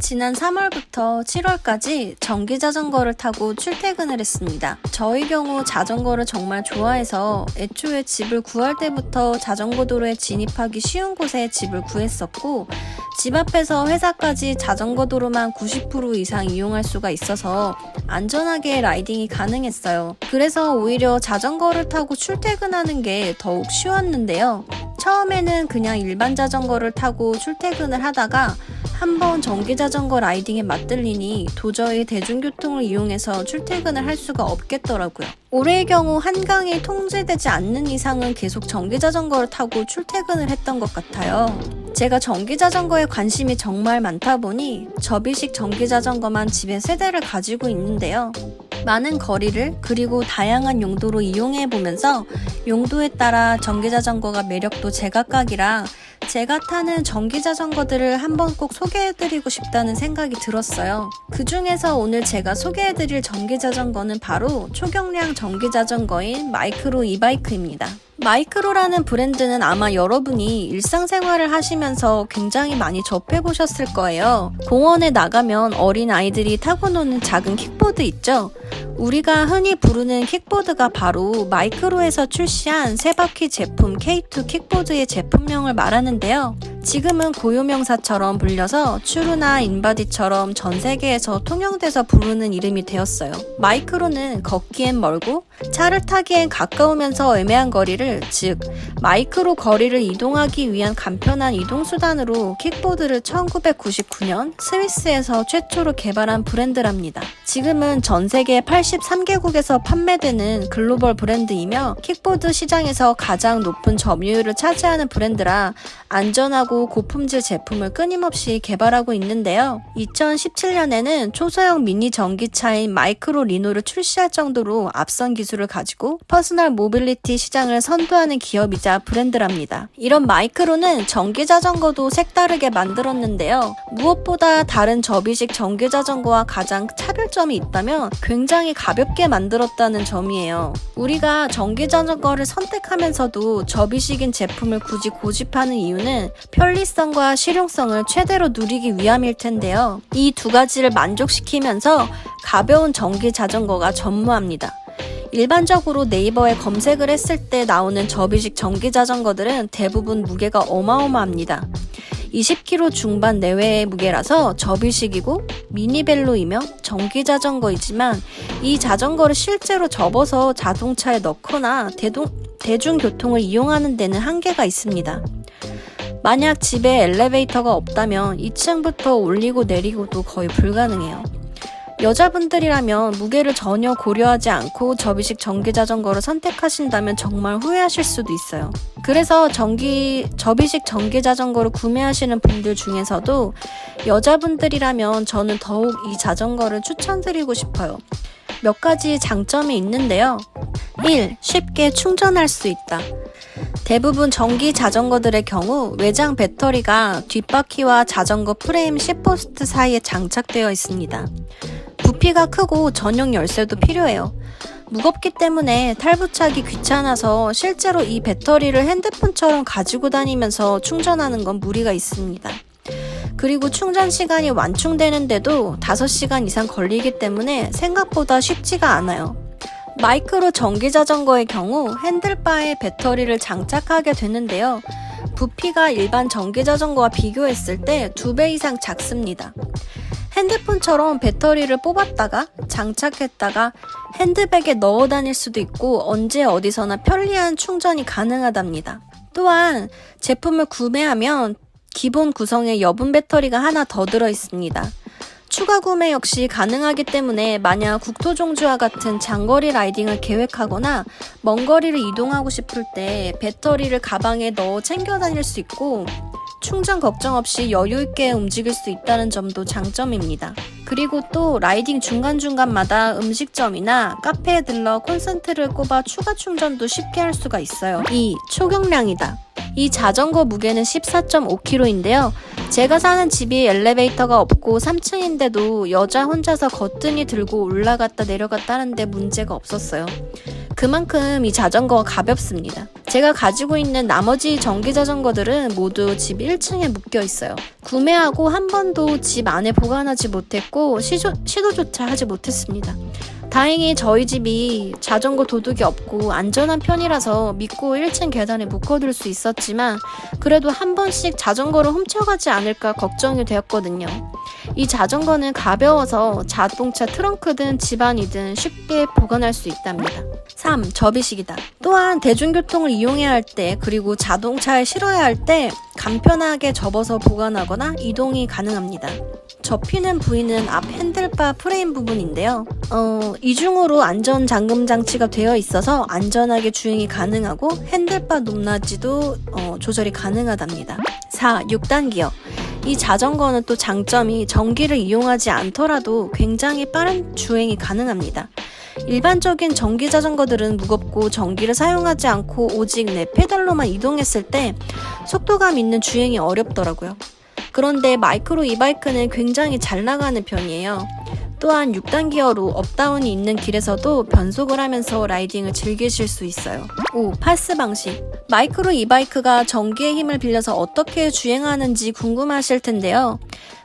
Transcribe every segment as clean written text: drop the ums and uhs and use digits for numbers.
지난 3월부터 7월까지 전기자전거를 타고 출퇴근을 했습니다. 저의 경우 자전거를 정말 좋아해서 애초에 집을 구할 때부터 자전거 도로에 진입하기 쉬운 곳에 집을 구했었고, 집 앞에서 회사까지 자전거 도로만 90% 이상 이용할 수가 있어서 안전하게 라이딩이 가능했어요. 그래서 오히려 자전거를 타고 출퇴근하는 게 더욱 쉬웠는데요. 처음에는 그냥 일반 자전거를 타고 출퇴근을 하다가 한번 전기자전거 라이딩에 맞들리니 도저히 대중교통을 이용해서 출퇴근을 할 수가 없겠더라고요. 올해의 경우 한강이 통제되지 않는 이상은 계속 전기자전거를 타고 출퇴근을 했던 것 같아요. 제가 전기자전거에 관심이 정말 많다 보니 접이식 전기자전거만 집에 3대를 가지고 있는데요. 많은 거리를 그리고 다양한 용도로 이용해보면서 용도에 따라 전기자전거가 매력도 제각각이라 제가 타는 전기자전거들을 한번 꼭 소개해드리고 싶다는 생각이 들었어요. 그 중에서 오늘 제가 소개해드릴 전기자전거는 바로 초경량 전기자전거인 마이크로 이바이크입니다. 마이크로라는 브랜드는 아마 여러분이 일상생활을 하시면서 굉장히 많이 접해보셨을 거예요. 공원에 나가면 어린 아이들이 타고 노는 작은 킥보드 있죠? 우리가 흔히 부르는 킥보드가 바로 마이크로에서 출시한 3바퀴 제품 K2 킥보드의 제품명을 말하는데요. 지금은 고유명사처럼 불려서 추루나 인바디처럼 전 세계에서 통용돼서 부르는 이름이 되었어요. 마이크로는 걷기엔 멀고 차를 타기엔 가까우면서 애매한 거리를, 즉 마이크로 거리를 이동하기 위한 간편한 이동수단으로 킥보드를 1999년 스위스에서 최초로 개발한 브랜드랍니다. 지금은 전 세계 83개국에서 판매되는 글로벌 브랜드이며 킥보드 시장에서 가장 높은 점유율을 차지하는 브랜드라 안전하고 고품질 제품을 끊임없이 개발하고 있는데요. 2017년에는 초소형 미니 전기차인 마이크로 리노를 출시할 정도로 앞선 기술을 가지고 퍼스널 모빌리티 시장을 선도하는 기업이자 브랜드랍니다. 이런 마이크로는 전기자전거도 색다르게 만들었는데요. 무엇보다 다른 접이식 전기자전거와 가장 차별점이 있다면 굉장히 가볍게 만들었다는 점이에요. 우리가 전기자전거를 선택하면서도 접이식인 제품을 굳이 고집하는 이유는 편리성과 실용성을 최대로 누리기 위함일 텐데요. 이 두 가지를 만족시키면서 가벼운 전기자전거가 전무합니다. 일반적으로 네이버에 검색을 했을 때 나오는 접이식 전기자전거들은 대부분 무게가 어마어마합니다. 20kg 중반 내외의 무게라서 접이식이고 미니벨로이며 전기자전거이지만 이 자전거를 실제로 접어서 자동차에 넣거나 대중교통을 이용하는 데는 한계가 있습니다. 만약 집에 엘리베이터가 없다면 2층부터 올리고 내리고도 거의 불가능해요. 여자분들이라면 무게를 전혀 고려하지 않고 접이식 전기자전거를 선택하신다면 정말 후회하실 수도 있어요. 그래서 접이식 전기자전거를 구매하시는 분들 중에서도 여자분들이라면 저는 더욱 이 자전거를 추천드리고 싶어요. 몇 가지 장점이 있는데요. 1. 쉽게 충전할 수 있다. 대부분 전기 자전거들의 경우 외장 배터리가 뒷바퀴와 자전거 프레임 C포스트 사이에 장착되어 있습니다. 부피가 크고 전용 열쇠도 필요해요. 무겁기 때문에 탈부착이 귀찮아서 실제로 이 배터리를 핸드폰처럼 가지고 다니면서 충전하는 건 무리가 있습니다. 그리고 충전 시간이 완충되는데도 5시간 이상 걸리기 때문에 생각보다 쉽지가 않아요. 마이크로 전기자전거의 경우 핸들바에 배터리를 장착하게 되는데요. 부피가 일반 전기자전거와 비교했을 때 2배 이상 작습니다. 핸드폰처럼 배터리를 뽑았다가 장착했다가 핸드백에 넣어 다닐 수도 있고 언제 어디서나 편리한 충전이 가능하답니다. 또한 제품을 구매하면 기본 구성에 여분 배터리가 하나 더 들어 있습니다. 추가 구매 역시 가능하기 때문에 만약 국토종주와 같은 장거리 라이딩을 계획하거나 먼 거리를 이동하고 싶을 때 배터리를 가방에 넣어 챙겨 다닐 수 있고 충전 걱정 없이 여유 있게 움직일 수 있다는 점도 장점입니다. 그리고 또 라이딩 중간중간마다 음식점이나 카페에 들러 콘센트를 꼽아 추가 충전도 쉽게 할 수가 있어요. 2. 초경량이다. 이 자전거 무게는 14.5kg인데요. 제가 사는 집이 엘리베이터가 없고 3층인데도 여자 혼자서 거뜬히 들고 올라갔다 내려갔다 하는데 문제가 없었어요. 그만큼 이 자전거가 가볍습니다. 제가 가지고 있는 나머지 전기자전거들은 모두 집 1층에 묶여 있어요. 구매하고 한 번도 집 안에 보관하지 못했고 시도조차 하지 못했습니다. 다행히 저희 집이 자전거 도둑이 없고 안전한 편이라서 믿고 1층 계단에 묶어둘 수 있었지만 그래도 한 번씩 자전거를 훔쳐가지 않을까 걱정이 되었거든요. 이 자전거는 가벼워서 자동차 트렁크든 집안이든 쉽게 보관할 수 있답니다. 3. 접이식이다. 또한 대중교통을 이용해야 할 때 그리고 자동차에 실어야 할 때 간편하게 접어서 보관하거나 이동이 가능합니다. 접히는 부위는 앞 핸들바 프레임 부분인데요. 이중으로 안전 잠금 장치가 되어 있어서 안전하게 주행이 가능하고 핸들바 높낮이도 조절이 가능하답니다. 4. 6단 기어. 이 자전거는 또 장점이 전기를 이용하지 않더라도 굉장히 빠른 주행이 가능합니다. 일반적인 전기 자전거들은 무겁고 전기를 사용하지 않고 오직 내 페달로만 이동했을 때 속도감 있는 주행이 어렵더라고요. 그런데 마이크로 이바이크는 굉장히 잘 나가는 편이에요. 또한 6단 기어로 업다운이 있는 길에서도 변속을 하면서 라이딩을 즐기실 수 있어요. 5. 파스 방식. 마이크로 이바이크가 전기의 힘을 빌려서 어떻게 주행하는지 궁금하실 텐데요.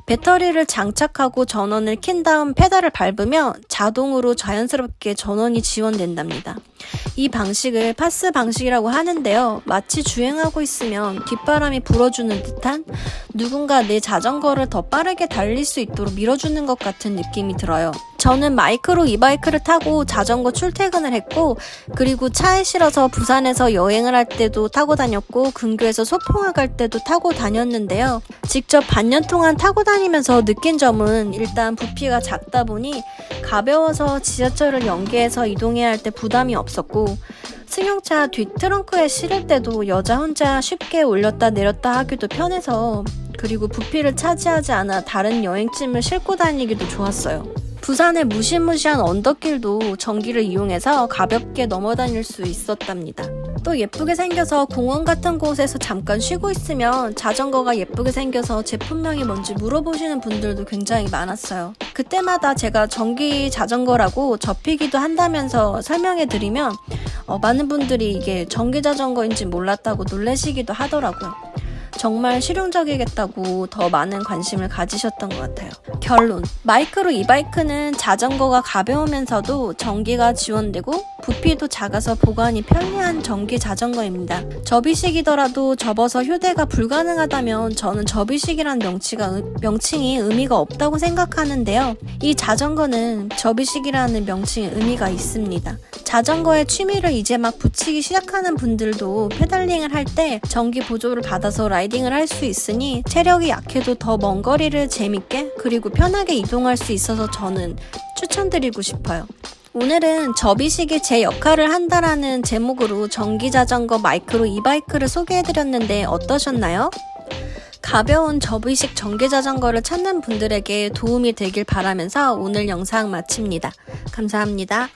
배터리를 장착하고 전원을 킨 다음 페달을 밟으면 자동으로 자연스럽게 전원이 지원된답니다. 이 방식을 파스 방식이라고 하는데요. 마치 주행하고 있으면 뒷바람이 불어주는 듯한 누군가 내 자전거를 더 빠르게 달릴 수 있도록 밀어주는 것 같은 느낌이 들어요. 저는 마이크로 이바이크를 타고 자전거 출퇴근을 했고 그리고 차에 실어서 부산에서 여행을 할 때도 타고 다녔고 근교에서 소풍을 갈 때도 타고 다녔는데요. 직접 반년 동안 타고 다니면서 느낀 점은 일단 부피가 작다 보니 가벼워서 지하철을 연계해서 이동해야 할 때 부담이 없었고 승용차 뒷 트렁크에 실을 때도 여자 혼자 쉽게 올렸다 내렸다 하기도 편해서 그리고 부피를 차지하지 않아 다른 여행짐을 싣고 다니기도 좋았어요. 부산의 무시무시한 언덕길도 전기를 이용해서 가볍게 넘어 다닐 수 있었답니다. 또 예쁘게 생겨서 공원 같은 곳에서 잠깐 쉬고 있으면 자전거가 예쁘게 생겨서 제품명이 뭔지 물어보시는 분들도 굉장히 많았어요. 그때마다 제가 전기 자전거라고 접히기도 한다면서 설명해드리면 많은 분들이 이게 전기 자전거인지 몰랐다고 놀라시기도 하더라고요. 정말 실용적이겠다고 더 많은 관심을 가지셨던 것 같아요. 결론. 마이크로 이바이크는 자전거가 가벼우면서도 전기가 지원되고 부피도 작아서 보관이 편리한 전기 자전거입니다. 접이식이더라도 접어서 휴대가 불가능하다면 저는 접이식이란 명칭이 의미가 없다고 생각하는데요. 이 자전거는 접이식이라는 명칭에 의미가 있습니다. 자전거에 취미를 이제 막 붙이기 시작하는 분들도 페달링을 할 때 전기 보조를 받아서 라이딩을 할 수 있으니 체력이 약해도 더 먼 거리를 재밌게 그리고 편하게 이동할 수 있어서 저는 추천드리고 싶어요. 오늘은 접이식이 제 역할을 한다라는 제목으로 전기자전거 마이크로 이바이크를 소개해드렸는데 어떠셨나요? 가벼운 접이식 전기자전거를 찾는 분들에게 도움이 되길 바라면서 오늘 영상 마칩니다. 감사합니다.